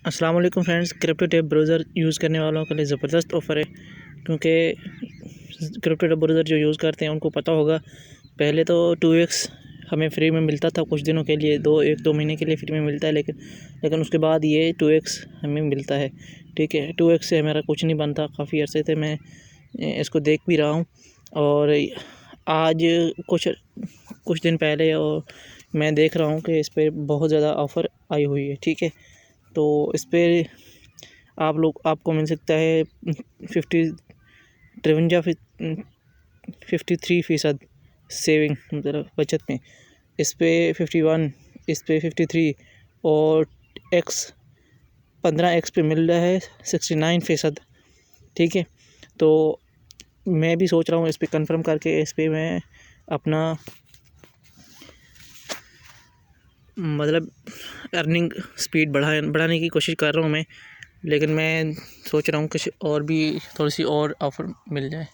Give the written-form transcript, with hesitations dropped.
अस्सलाम वालेकुम friends, crypto tab browser use करने वालों के लिए ज़बरदस्त ऑफ़र है। क्योंकि क्रिप्टो टैब ब्राउज़र जो यूज़ करते हैं उनको पता होगा, पहले तो 2x हमें फ्री में मिलता था कुछ दिनों के लिए, 1-2 महीने के लिए फ्री में मिलता है, लेकिन उसके बाद ये 2x हमें मिलता है। ठीक है, 2x से हमारा कुछ नहीं बनता। काफ़ी अरसे से मैं इसको देख भी रहा हूँ और आज कुछ दिन पहले और मैं देख रहा हूँ कि इस पर बहुत ज़्यादा ऑफ़र आई हुई है। ठीक है, तो इस पे आपको मिल सकता है 53% सेविंग, मतलब बचत में। इस पे 51, इस पे 53 और 15x पे मिल रहा है 69%। ठीक है, तो मैं भी सोच रहा हूँ इस पे कंफर्म करके इस पे मैं अपना मतलब अर्निंग स्पीड बढ़ाने की कोशिश कर रहा हूँ मैं, लेकिन मैं सोच रहा हूँ कुछ और भी थोड़ी सी और ऑफ़र मिल जाए।